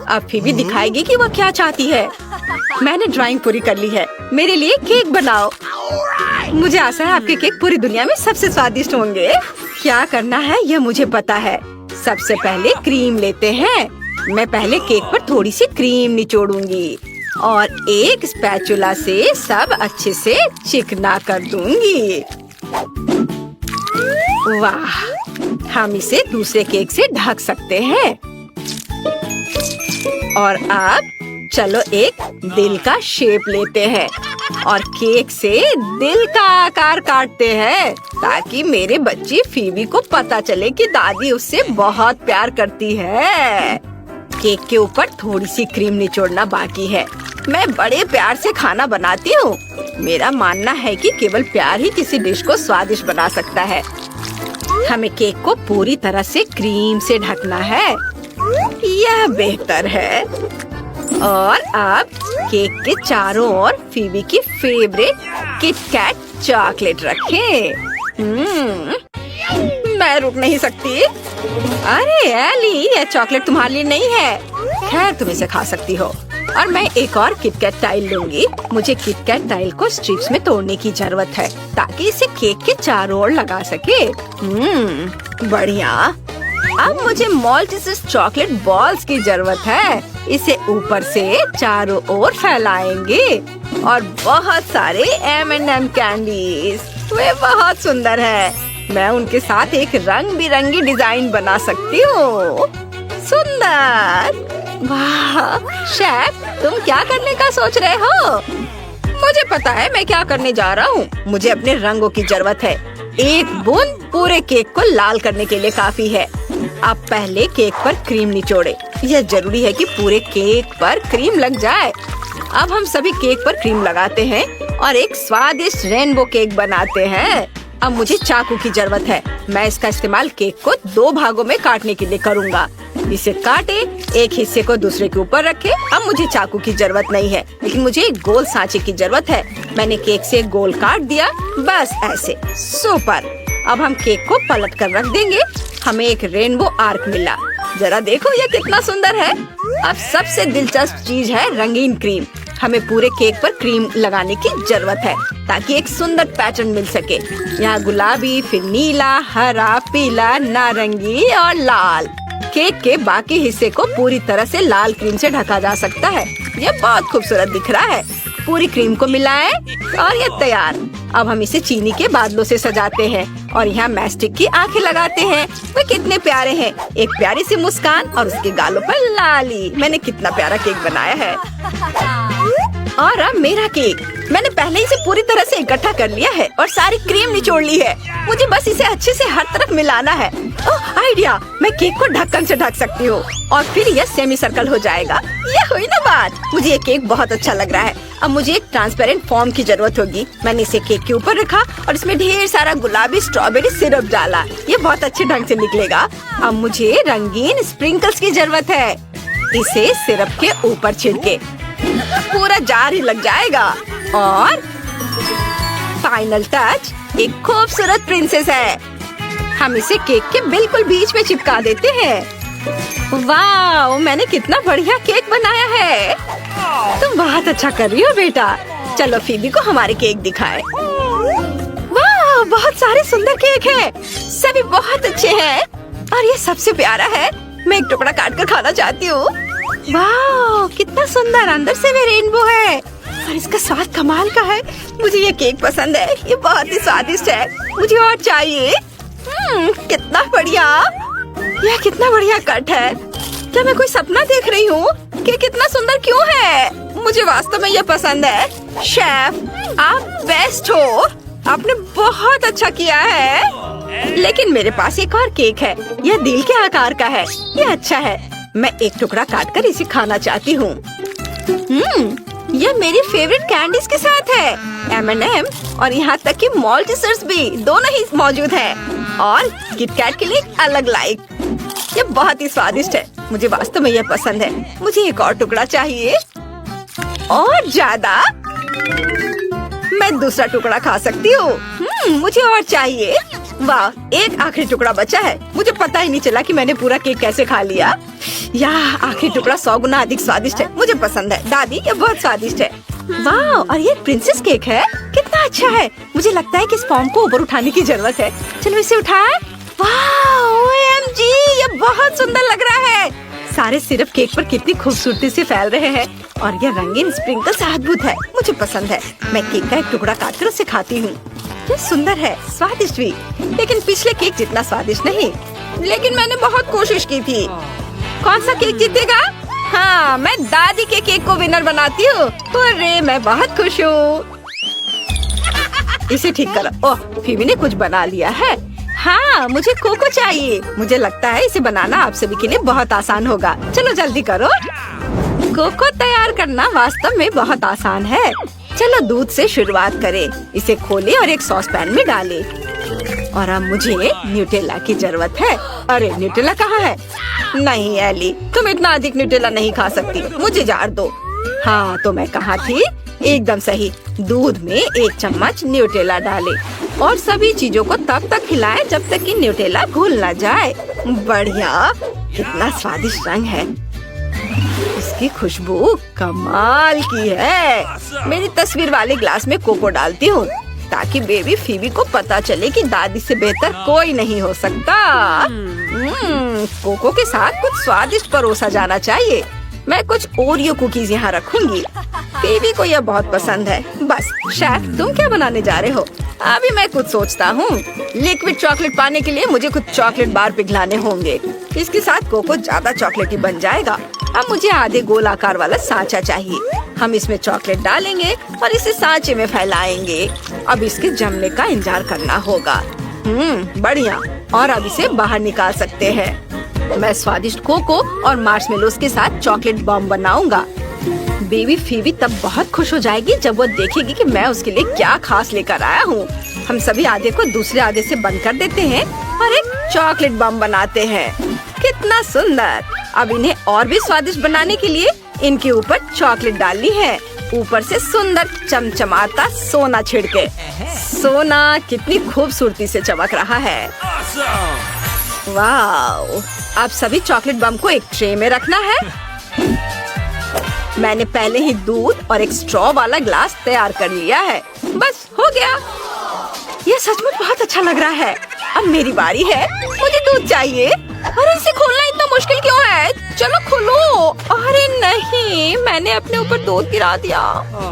अब फिर भी दिखाएगी कि वो क्या चाहती है। मैंने ड्राइंग पूरी कर ली है। मेरे लिए केक बनाओ। मुझे आशा है आपके केक पूरी दुनिया में सबसे स्वादिष्ट होंगे। क्या करना है यह मुझे पता है। सबसे पहले क्रीम लेते हैं। मैं पहले केक पर थोड़ी सी क्रीम निचोड़ूंगी और एक स्पैचुला से सब अच्छे से चिकना कर दूंगी। वाह, हम इसे दूसरे केक से ढक सकते हैं। और अब चलो एक दिल का शेप लेते हैं और केक से दिल का आकार काटते हैं ताकि मेरे बच्ची फीबी को पता चले कि दादी उससे बहुत प्यार करती है। केक के ऊपर थोड़ी सी क्रीम निचोड़ना बाकी है। मैं बड़े प्यार से खाना बनाती हूँ। मेरा मानना है कि केवल प्यार ही किसी डिश को स्वादिष्ट बना सकता है। हमें केक को पूरी तरह से क्रीम से ढकना है। यह बेहतर है। और अब केक के चारों ओर फीबी की फेवरेट किटकैट चॉकलेट रखें। मैं रुक नहीं सकती। अरे एली, यह चॉकलेट तुम्हारे लिए नहीं है। खैर, तुम इसे खा सकती हो। और मैं एक और किटकैट टाइल लूंगी। मुझे किटकैट टाइल को स्ट्रिप्स में तोड़ने की जरूरत है ताकि इसे केक के चारों ओर लगा सके। बढ़िया। अब मुझे मॉल्टिसस चॉकलेट बॉल्स की जरूरत है। इसे ऊपर से चारों ओर फैलाएंगे और बहुत सारे M&M कैंडीज। वे बहुत सुंदर है। मैं उनके साथ एक रंग बिरंगी डिजाइन बना सकती हूँ। सुंदर। वाह शेफ, तुम क्या करने का सोच रहे हो? मुझे पता है मैं क्या करने जा रहा हूँ। मुझे अपने रंगों की जरूरत है। एक बूंद पूरे केक को लाल करने के लिए काफी है। अब पहले केक पर क्रीम निचोड़े। यह जरूरी है कि पूरे केक पर क्रीम लग जाए। अब हम सभी केक पर क्रीम लगाते हैं और एक स्वादिष्ट रेनबो केक बनाते हैं। अब मुझे चाकू की जरूरत है। मैं इसका इस्तेमाल केक को 2 भागों में काटने के लिए करूँगा। इसे काटे, एक हिस्से को दूसरे के ऊपर रखे। अब मुझे चाकू की जरूरत नहीं है, लेकिन मुझे एक गोल सांचे की जरूरत है। मैंने केक से गोल काट दिया, बस ऐसे। सुपर। अब हम केक को पलट कर रख देंगे। हमें एक रेनबो आर्क मिला। जरा देखो यह कितना सुंदर है। अब सबसे दिलचस्प चीज है रंगीन क्रीम। हमें पूरे केक पर क्रीम लगाने की जरूरत है ताकि एक सुंदर पैटर्न मिल सके। यहाँ गुलाबी, फिर नीला, हरा, पीला, नारंगी और लाल। केक के बाकी हिस्से को पूरी तरह से लाल क्रीम से ढका जा सकता है। यह बहुत खूबसूरत दिख रहा है। पूरी क्रीम को मिलाएं और ये तैयार। अब हम इसे चीनी के बादलों से सजाते हैं और यहाँ मैस्टिक की आंखें लगाते हैं। वे कितने प्यारे हैं। एक प्यारी सी मुस्कान और उसके गालों पर लाली। मैंने कितना प्यारा केक बनाया है। और अब मेरा केक। मैंने पहले इसे पूरी तरह से इकट्ठा कर लिया है और सारी क्रीम निचोड़ ली है। मुझे बस इसे अच्छे से हर तरफ मिलाना है। ओह आइडिया, मैं केक को ढक्कन से ढक सकती हूँ और फिर यह सेमी सर्कल हो जाएगा। यह हुई ना बात। मुझे ये केक बहुत अच्छा लग रहा है। अब मुझे एक ट्रांसपेरेंट फॉर्म की जरूरत होगी। मैंने इसे केक के ऊपर रखा और इसमें ढेर सारा गुलाबी स्ट्रॉबेरी सिरप डाला। ये बहुत अच्छे ढंग से निकलेगा। अब मुझे रंगीन स्प्रिंकल्स की जरूरत है। इसे सिरप के ऊपर छिड़के, पूरा जार ही लग जाएगा। और फाइनल टच, एक खूबसूरत प्रिंसेस है। हम इसे केक के बिल्कुल बीच में चिपका देते हैं। वाह, मैंने कितना बढ़िया केक बनाया है। तुम बहुत अच्छा कर रही हो बेटा। चलो फीबी को हमारे केक दिखाए। वाह, बहुत सारे सुंदर केक हैं। सभी बहुत अच्छे हैं और ये सबसे प्यारा है। मैं एक टुकड़ा काट कर खाना चाहती हूँ। वाह, कितना सुंदर। अंदर से भी रेनबो है और इसका स्वाद कमाल का है। मुझे ये केक पसंद है। ये बहुत ही स्वादिष्ट है। मुझे और चाहिए। कितना बढ़िया। यह कितना बढ़िया कट है। क्या मैं कोई सपना देख रही हूँ कि कितना सुंदर क्यों है। मुझे वास्तव में यह पसंद है। शेफ, आप बेस्ट हो। आपने बहुत अच्छा किया है। लेकिन मेरे पास एक और केक है। यह दिल के आकार का है। यह अच्छा है। मैं एक टुकड़ा काटकर इसे खाना चाहती हूँ। यह मेरी फेवरेट कैंडीज के साथ है। M&M और यहाँ तक कि मॉल्टिसर्स भी दोनों ही मौजूद हैं। और किटकैट के लिए अलग लाइक। ये बहुत ही स्वादिष्ट है। मुझे वास्तव में यह पसंद है। मुझे एक और टुकड़ा चाहिए और ज्यादा। मैं दूसरा टुकड़ा खा सकती हूँ। मुझे और चाहिए। वाह, एक आखिरी टुकड़ा बचा है। मुझे पता ही नहीं चला कि मैंने पूरा केक कैसे खा लिया। यह आखिरी टुकड़ा 100 गुना अधिक स्वादिष्ट है। मुझे पसंद है दादी, ये बहुत स्वादिष्ट है। वाह, और ये प्रिंसेस केक है, कितना अच्छा है। मुझे लगता है कि इस फॉर्म को ऊपर उठाने की जरूरत है। चलो इसे उठाए। वाह, OMG, ये बहुत सुंदर लग रहा है। सारे सिर्फ केक पर कितनी खूबसूरती से फैल रहे हैं और ये रंगीन स्प्रिंकल्स अद्भुत है। मुझे पसंद है। मैं केक का एक टुकड़ा काटकर उसे खाती हूँ। ये सुंदर है, स्वादिष्ट भी, लेकिन पिछले केक जितना स्वादिष्ट नहीं। लेकिन मैंने बहुत कोशिश की थी। कौन सा केक जीतेगा? हाँ, मैं दादी के केक को विनर बनाती हूँ। अरे, मैं बहुत खुश हूँ। इसे ठीक करो। ओह, फीबी ने कुछ बना लिया है। हाँ, मुझे कोको चाहिए। मुझे लगता है इसे बनाना आप सभी के लिए बहुत आसान होगा। चलो जल्दी करो। कोको तैयार करना वास्तव में बहुत आसान है। चलो दूध से शुरुआत करें। इसे खोलें और एक सॉस पैन में डालें। और अब मुझे न्यूटेला की जरूरत है। अरे, न्यूटेला कहाँ है? नहीं एली, तुम इतना अधिक न्यूटेला नहीं खा सकती। मुझे जार दो। हाँ, तो मैं कहाँ थी? एकदम सही। दूध में 1 चम्मच न्यूटेला डालें और सभी चीजों को तब तक हिलाएं जब तक कि न्यूटेला घुल न जाए। बढ़िया, कितना स्वादिष्ट रंग है। इसकी खुशबू कमाल की है। मेरी तस्वीर वाले ग्लास में कोको डालती हूँ ताकि बेबी फीबी को पता चले कि दादी से बेहतर कोई नहीं हो सकता। कोको के साथ कुछ स्वादिष्ट परोसा जाना चाहिए। मैं कुछ ओरियो कुकीज यहाँ रखूंगी। बेबी को यह बहुत पसंद है। बस, शेफ, तुम क्या बनाने जा रहे हो? अभी मैं कुछ सोचता हूँ। लिक्विड चॉकलेट पाने के लिए मुझे कुछ चॉकलेट बार पिघलाने होंगे। इसके साथ कोको ज्यादा चॉकलेटी बन जाएगा। अब मुझे आधे गोल आकार वाला सांचा चाहिए। हम इसमें चॉकलेट डालेंगे और इसे सांचे में फैलाएंगे। अब इसके जमने का इंतजार करना होगा। बढ़िया। और अब इसे बाहर निकाल सकते हैं। मैं स्वादिष्ट कोको और मार्शमेलोस के साथ चॉकलेट बॉम्ब बनाऊंगा। बेबी फीबी तब बहुत खुश हो जाएगी जब वो देखेगी कि मैं उसके लिए क्या खास लेकर आया हूँ। हम सभी आधे को दूसरे आधे से बंद कर देते हैं और एक चॉकलेट बम बनाते हैं। कितना सुंदर। अब इन्हें और भी स्वादिष्ट बनाने के लिए इनके ऊपर चॉकलेट डालनी है। ऊपर से सुंदर चमचमाता सोना छिड़के। सोना कितनी खूबसूरती से चमक रहा है। वाह, अब सभी चॉकलेट बम को एक ट्रे में रखना है। मैंने पहले ही दूध और एक स्ट्रॉ वाला ग्लास तैयार कर लिया है। बस हो गया। यह सचमुच बहुत अच्छा लग रहा है। अब मेरी बारी है। मुझे दूध चाहिए। अरे, इसे खोलना इतना मुश्किल क्यों है? चलो खोलो। अरे नहीं, मैंने अपने ऊपर दूध गिरा दिया।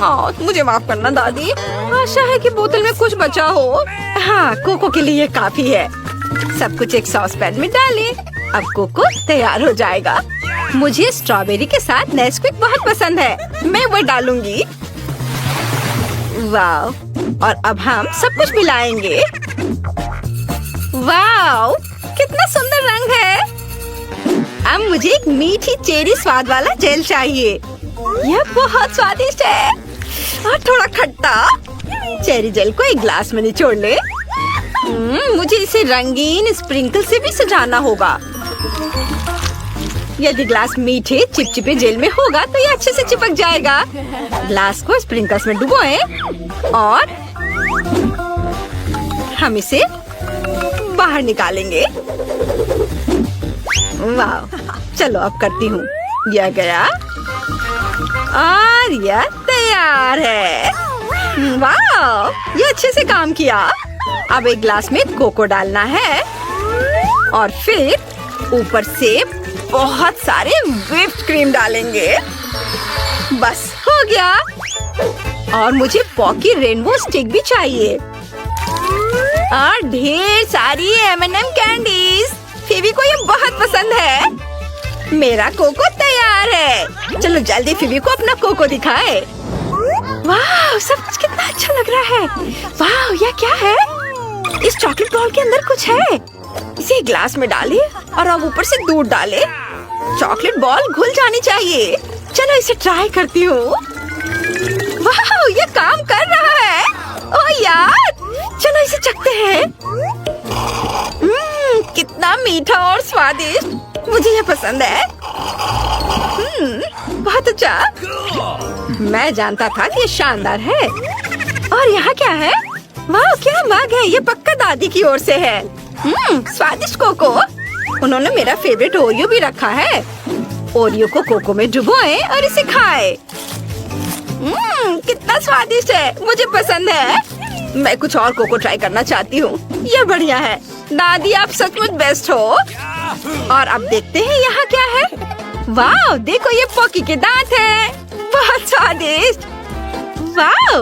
हाँ, मुझे माफ करना दादी। आशा है कि बोतल में कुछ बचा हो। हाँ, कोको के लिए काफी है। सब कुछ एक सॉस पैन में डालें। अब कोको तैयार हो जाएगा। मुझे स्ट्रॉबेरी के साथ नेस्क्विक बहुत पसंद है। मैं वो डालूंगी। वाह, और अब हम सब कुछ मिलाएंगे। वाह, कितना सुंदर रंग है। अब मुझे एक मीठी चेरी स्वाद वाला जेल चाहिए। यह बहुत स्वादिष्ट है और थोड़ा खट्टा। चेरी जेल को एक ग्लास में निचोड़ ले। मुझे इसे रंगीन स्प्रिंकल से भी सजाना होगा। यदि ग्लास मीठे चिपचिपे जेल में होगा तो ये अच्छे से चिपक जाएगा। ग्लास को स्प्रिंकल्स में डुबोएं और हम इसे बाहर निकालेंगे। वाह, चलो अब करती हूँ। यह गया और यह तैयार है। वाह, ये अच्छे से काम किया। अब एक ग्लास में कोको डालना है और फिर ऊपर से बहुत सारे व्हिप्ड क्रीम डालेंगे। बस हो गया। और मुझे पॉकी रेनबो स्टिक भी चाहिए और ढेर सारी M&M कैंडीज। फीबी को ये बहुत पसंद है। मेरा कोको तैयार है। चलो जल्दी फीबी को अपना कोको दिखाए। वाह, सब कुछ कितना अच्छा लग रहा है। वाह, यह क्या है? इस चॉकलेट बॉल के अंदर कुछ है। इसे ग्लास में डाले और अब ऊपर से दूध डाले। चॉकलेट बॉल घुल जानी चाहिए। चलो इसे ट्राई करती हूँ। वाह, ये काम कर रहा है। ओह यार, चलो इसे चखते हैं। कितना मीठा और स्वादिष्ट। मुझे ये पसंद है। बहुत अच्छा। मैं जानता था कि ये शानदार है। और यहाँ क्या है? वाह क्या मग है, ये पक्का दादी की ओर से है। स्वादिष्ट कोको। उन्होंने मेरा फेवरेट ओरियो भी रखा है। ओरियो को कोको में डुबोए और इसे खाए। कितना स्वादिष्ट है, मुझे पसंद है। मैं कुछ और कोको ट्राई करना चाहती हूँ। ये बढ़िया है। दादी आप सचमुच बेस्ट हो। और अब देखते हैं यहाँ क्या है। वाह देखो, ये पॉकी के दांत है। बहुत स्वादिष्ट। वाह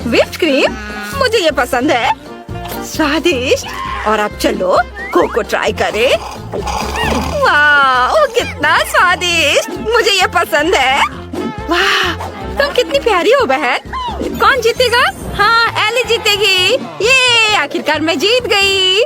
व्हिप्ड क्रीम, मुझे ये पसंद है। स्वादिष्ट। और अब चलो कोको ट्राई करें। वाह कितना स्वादिष्ट, मुझे ये पसंद है। वाह तुम कितनी प्यारी हो बहन। कौन जीतेगा? हाँ एली जीतेगी। ये आखिरकार मैं जीत गई।